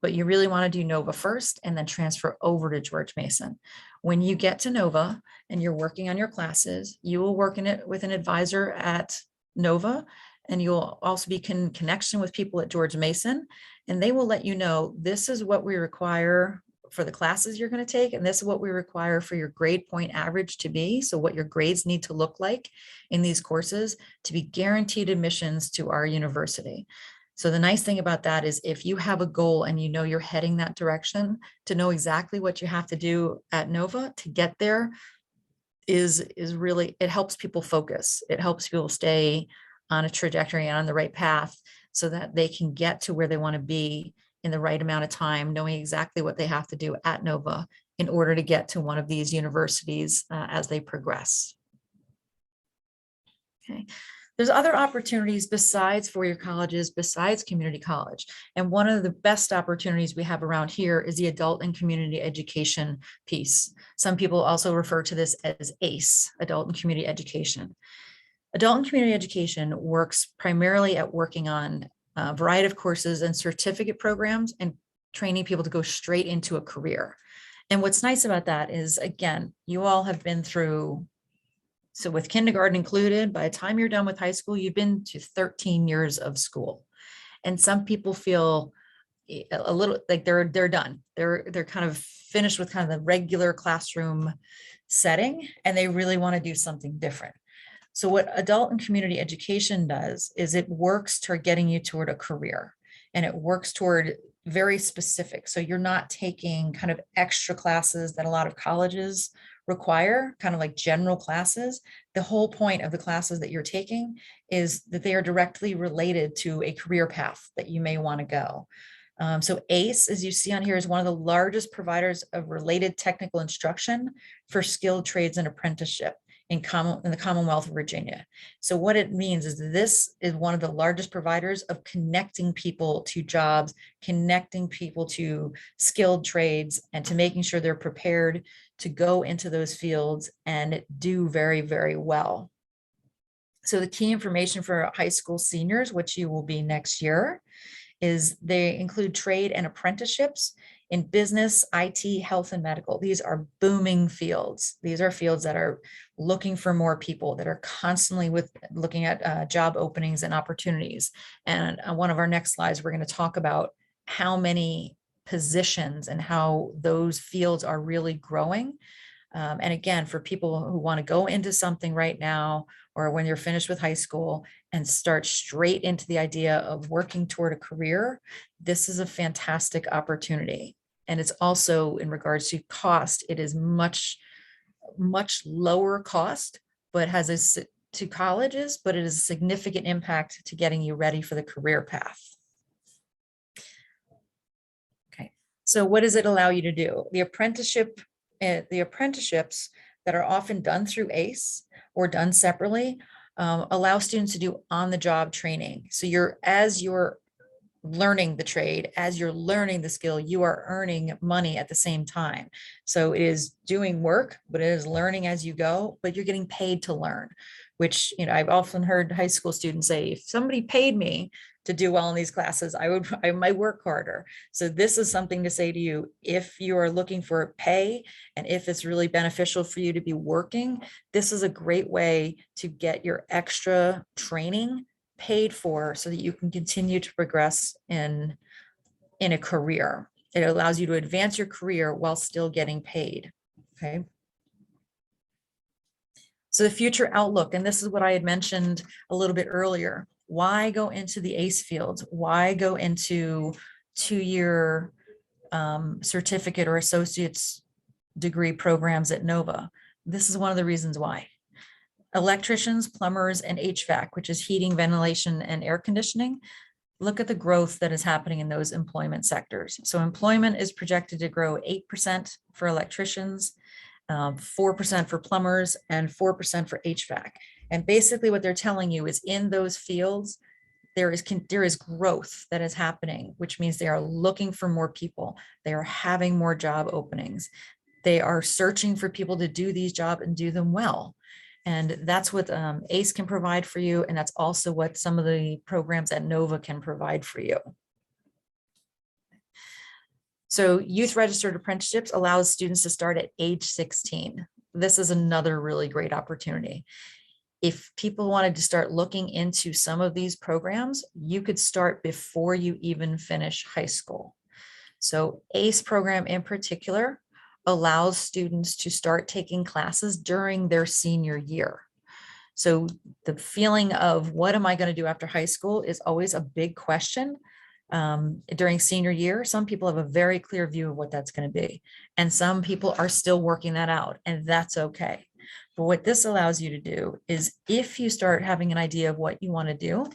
but you really want to do Nova first and then transfer over to George Mason. When you get to Nova and you're working on your classes, you will work in it with an advisor at Nova, and you'll also be in connection with people at George Mason, and they will let you know, this is what we require for the classes you're going to take, and this is what we require for your grade point average to be. So what your grades need to look like in these courses to be guaranteed admissions to our university. So the nice thing about that is if you have a goal and you know you're heading that direction, to know exactly what you have to do at Nova to get there is really, it helps people focus. It helps people stay on a trajectory and on the right path so that they can get to where they want to be in the right amount of time, knowing exactly what they have to do at Nova in order to get to one of these universities as they progress. Okay. There's other opportunities besides four-year colleges, besides community college. And one of the best opportunities we have around here is the adult and community education piece. Some people also refer to this as ACE, adult and community education. Adult and community education works primarily at working on a variety of courses and certificate programs and training people to go straight into a career. And what's nice about that is, again, you all have been through, so with kindergarten included, by the time you're done with high school, you've been to 13 years of school. And some people feel a little like they're done. They're kind of finished with kind of the regular classroom setting, and they really want to do something different. So what adult and community education does is it works toward getting you toward a career, and it works toward very specific. So you're not taking kind of extra classes that a lot of colleges require, kind of like general classes. The whole point of the classes that you're taking is that they are directly related to a career path that you may want to go. So ACE, as you see on here, is one of the largest providers of related technical instruction for skilled trades and apprenticeship in the Commonwealth of Virginia. So what it means is this is one of the largest providers of connecting people to jobs, connecting people to skilled trades, and to making sure they're prepared to go into those fields and do very, very well. So the key information for high school seniors, which you will be next year, is they include trade and apprenticeships in business, IT, health, and medical. These are booming fields. These are fields that are looking for more people, that are constantly looking at job openings and opportunities. And on one of our next slides, we're going to talk about how many positions and how those fields are really growing. And again, for people who want to go into something right now, or when you're finished with high school and start straight into the idea of working toward a career, this is a fantastic opportunity. And it's also, in regards to cost, it is much, much lower cost, but has to colleges, but it is a significant impact to getting you ready for the career path. Okay, so what does it allow you to do? The apprenticeships that are often done through ACE or done separately allow students to do on-the-job training. So as you're learning the trade. As you're learning the skill, you are earning money at the same time. So it is doing work, but it is learning as you go, but you're getting paid to learn, which, I've often heard high school students say, if somebody paid me to do well in these classes, I might work harder. So this is something to say to you, if you are looking for pay and if it's really beneficial for you to be working, this is a great way to get your extra training paid for so that you can continue to progress in a career. It allows you to advance your career while still getting paid. Okay. So the future outlook, and this is what I had mentioned a little bit earlier. Why go into the ACE fields? Why go into 2-year certificate or associate's degree programs at Nova? This is one of the reasons why. Electricians, plumbers, and HVAC, which is heating, ventilation, and air conditioning. Look at the growth that is happening in those employment sectors. So employment is projected to grow 8% for electricians, 4% for plumbers, and 4% for HVAC. And basically what they're telling you is in those fields, there is growth that is happening, which means they are looking for more people. They are having more job openings. They are searching for people to do these jobs and do them well. And that's what ACE can provide for you. And that's also what some of the programs at Nova can provide for you. So youth registered apprenticeships allows students to start at age 16. This is another really great opportunity. If people wanted to start looking into some of these programs, you could start before you even finish high school. So ACE program in particular allows students to start taking classes during their senior year. So the feeling of what am I going to do after high school is always a big question. During senior year, some people have a very clear view of what that's going to be. And some people are still working that out, and that's okay. But what this allows you to do is if you start having an idea of what you want to do,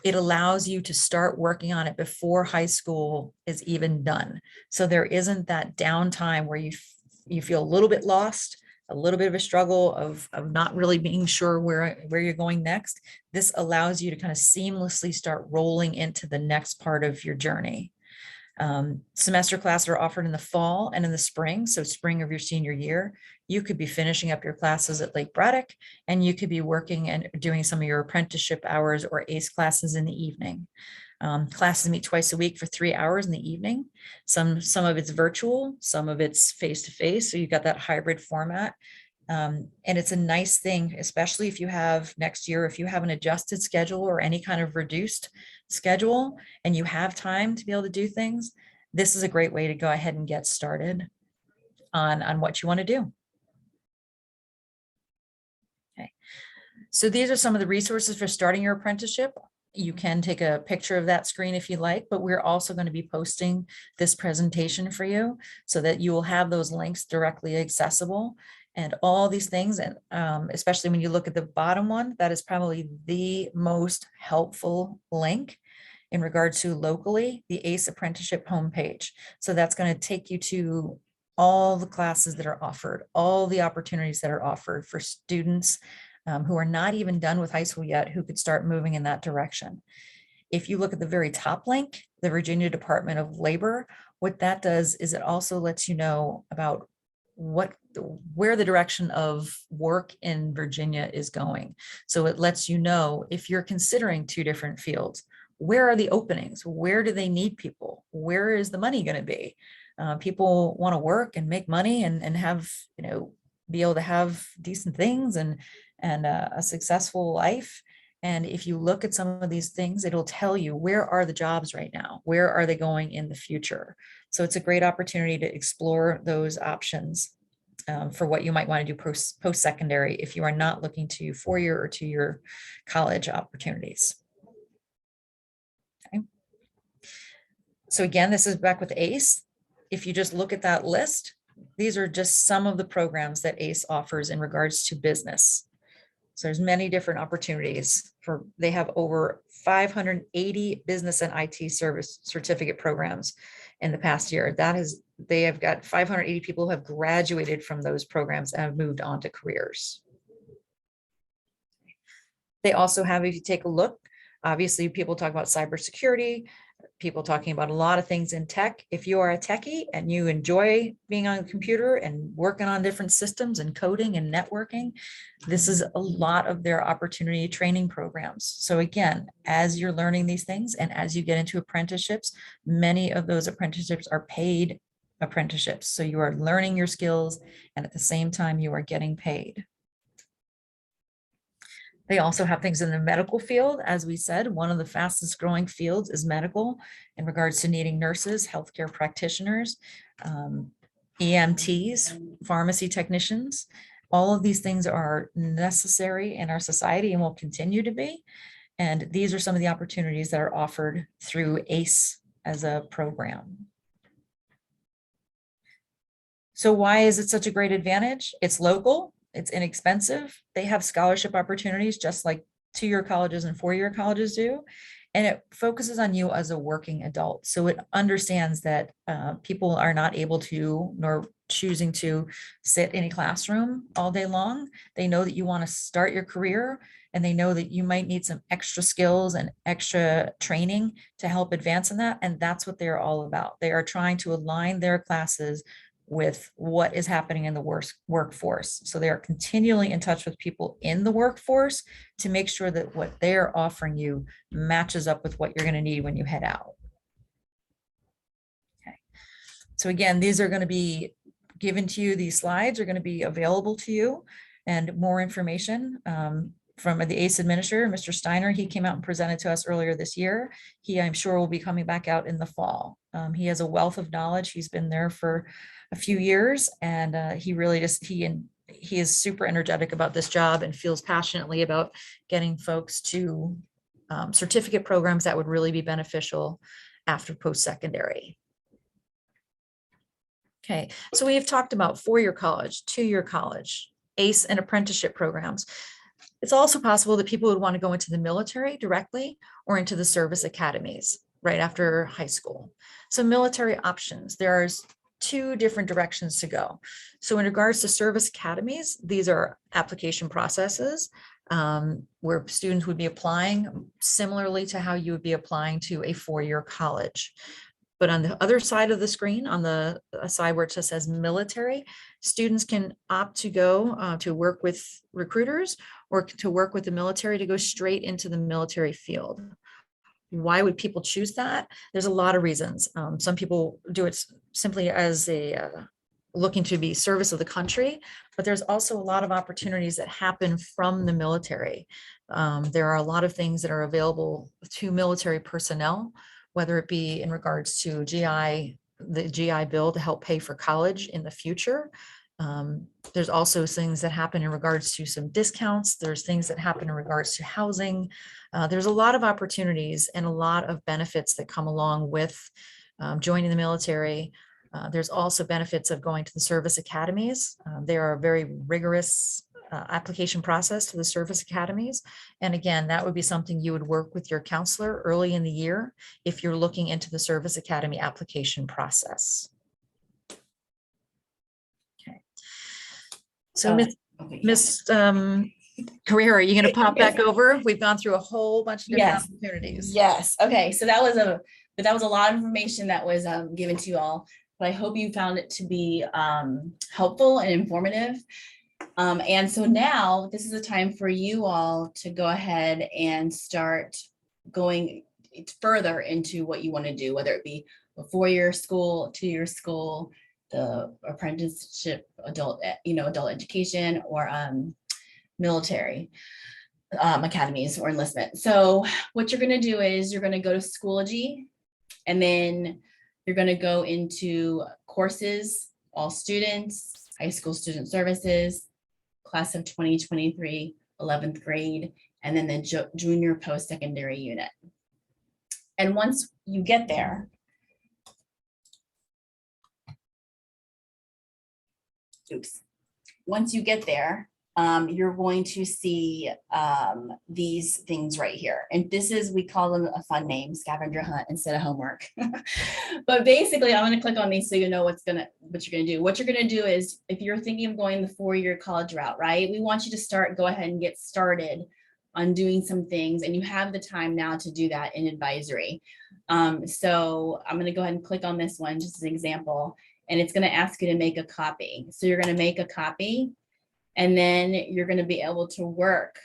it allows you to start working on it before high school is even done. So there isn't that downtime where you feel a little bit lost, a little bit of a struggle of not really being sure where you're going next. This allows you to kind of seamlessly start rolling into the next part of your journey. Semester classes are offered in the fall and in the spring. So spring of your senior year, you could be finishing up your classes at Lake Braddock, and you could be working and doing some of your apprenticeship hours or ACE classes in the evening. Classes meet twice a week for 3 hours in the evening. Some of it's virtual, some of it's face-to-face. So you've got that hybrid format. And it's a nice thing, especially if you have next year, if you have an adjusted schedule or any kind of reduced schedule and you have time to be able to do things, this is a great way to go ahead and get started on what you want to do. Okay. So these are some of the resources for starting your apprenticeship. You can take a picture of that screen if you like, but we're also going to be posting this presentation for you so that you will have those links directly accessible. And all these things, and especially when you look at the bottom one, that is probably the most helpful link in regards to locally, the ACE apprenticeship homepage. So that's going to take you to all the classes that are offered, all the opportunities that are offered for students who are not even done with high school yet, who could start moving in that direction. If you look at the very top link, the Virginia Department of Labor, what that does is it also lets you know about where the direction of work in Virginia is going. So it lets you know if you're considering 2 different fields, where are the openings? Where do they need people? Where is the money going to be? People want to work and make money and have, be able to have decent things and a successful life. And if you look at some of these things, it'll tell you where are the jobs right now? Where are they going in the future? So it's a great opportunity to explore those options for what you might want to do post-secondary if you are not looking to 4-year or 2-year college opportunities. Okay. So again, this is back with ACE. If you just look at that list, these are just some of the programs that ACE offers in regards to business. So there's many different opportunities they have over 580 business and IT service certificate programs in the past year. They have got 580 people who have graduated from those programs and have moved on to careers. They also have, if you take a look, obviously people talk about cybersecurity, people talking about a lot of things in tech. If you are a techie and you enjoy being on a computer and working on different systems and coding and networking, this is a lot of their opportunity training programs. So again, as you're learning these things and as you get into apprenticeships, many of those apprenticeships are paid apprenticeships. So you are learning your skills and at the same time you are getting paid. They also have things in the medical field. As we said, one of the fastest growing fields is medical in regards to needing nurses, healthcare practitioners, EMTs, pharmacy technicians. All of these things are necessary in our society and will continue to be. And these are some of the opportunities that are offered through ACE as a program. So why is it such a great advantage? It's local. It's inexpensive. They have scholarship opportunities just like 2-year colleges and 4-year colleges do. And it focuses on you as a working adult. So it understands that people are not able to, nor choosing to sit in a classroom all day long. They know that you want to start your career and they know that you might need some extra skills and extra training to help advance in that. And that's what they're all about. They are trying to align their classes with what is happening in the workforce. So they are continually in touch with people in the workforce to make sure that what they're offering you matches up with what you're going to need when you head out. Okay. So again, these are going to be given to you. These slides are going to be available to you and more information from the ACE administrator, Mr. Steiner. He came out and presented to us earlier this year. He, I'm sure, will be coming back out in the fall. He has a wealth of knowledge. He's been there for a few years, and he really just, he is super energetic about this job and feels passionately about getting folks to certificate programs that would really be beneficial after post-secondary. Okay, so we have talked about 4-year college, 2-year college, ACE and apprenticeship programs. It's also possible that people would want to go into the military directly or into the service academies right after high school. So military options, there's 2 different directions to go. So in regards to service academies, these are application processes where students would be applying similarly to how you would be applying to a 4-year college. But on the other side of the screen, on the side where it just says military, students can opt to go to work with recruiters or to work with the military to go straight into the military field. Why would people choose that? There's a lot of reasons. Some people do it simply as a looking to be service of the country, but there's also a lot of opportunities that happen from the military. There are a lot of things that are available to military personnel, whether it be in regards to the GI Bill to help pay for college in the future. There's also things that happen in regards to some discounts. There's things that happen in regards to housing. There's a lot of opportunities and a lot of benefits that come along with joining the military. There's also benefits of going to the service academies. They are a very rigorous application process to the service academies. And again, that would be something you would work with your counselor early in the year if you're looking into the service academy application process. Okay. So Ms. Carrera, are you going to pop back over? We've gone through a whole bunch of different opportunities. Yes. Okay. So that was a lot of information that was given to you all, but I hope you found it to be helpful and informative. And so now this is the time for you all to go ahead and start going further into what you want to do, whether it be a 4-year school, 2-year school, the apprenticeship, adult education, or military academies or enlistment. So what you're going to do is you're going to go to Schoology, and then you're going to go into courses, all students, high school student services, class of 2023, 11th grade, and then the junior post-secondary unit. And once you get there, you're going to see these things right here. And this is, we call them a fun name, scavenger hunt instead of homework. But basically, I'm going to click on these so you know what you're going to do. What you're going to do is, if you're thinking of going the 4-year college route, right? We want you to go ahead and get started on doing some things, and you have the time now to do that in advisory. So I'm going to go ahead and click on this one, just as an example, and it's going to ask you to make a copy. So you're going to make a copy, and then you're going to be able to work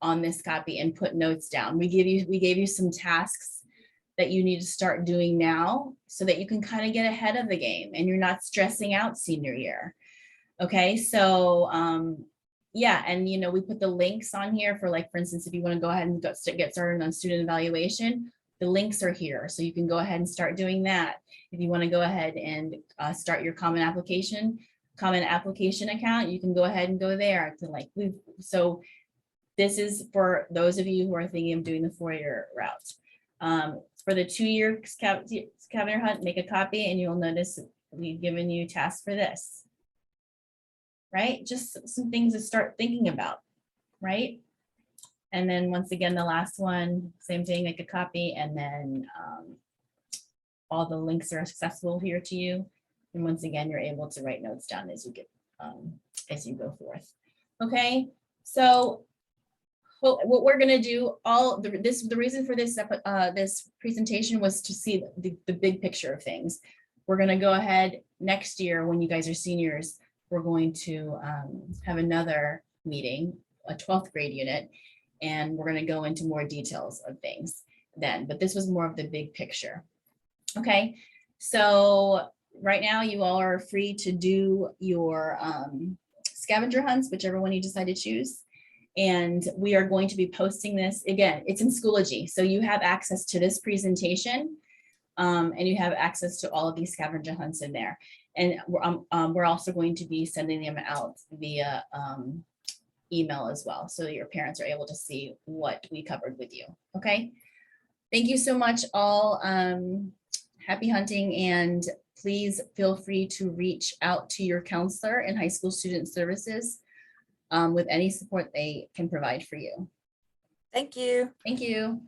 on this copy and put notes down. We gave you some tasks that you need to start doing now so that you can kind of get ahead of the game and you're not stressing out senior year. Okay, so yeah, and you know, we put the links on here for, like, for instance, if you want to go ahead and get started on student evaluation, the links are here. So you can go ahead and start doing that. If you want to go ahead and start your common application account, you can go ahead and go there to, like, so this is for those of you who are thinking of doing the 4-year route. For the 2-year scavenger hunt, make a copy, and you'll notice we've given you tasks for this. Right? Just some things to start thinking about, right? And then once again, the last one, same thing, make a copy, and then all the links are accessible here to you. And once again, you're able to write notes down as you get as you go forth. Okay, so what we're going to do, the reason for this this presentation was to see the big picture of things. We're going to go ahead next year when you guys are seniors. We're going to have another meeting, a 12th grade unit, and we're going to go into more details of things then. But this was more of the big picture. Okay, so right now you all are free to do your scavenger hunts, whichever one you decide to choose. And we are going to be posting this. Again, it's in Schoology, so you have access to this presentation, and you have access to all of these scavenger hunts in there. And we're also going to be sending them out via email as well, so that your parents are able to see what we covered with you. Okay, thank you so much all. Happy hunting, and please feel free to reach out to your counselor in high school student services with any support they can provide for you. Thank you. Thank you.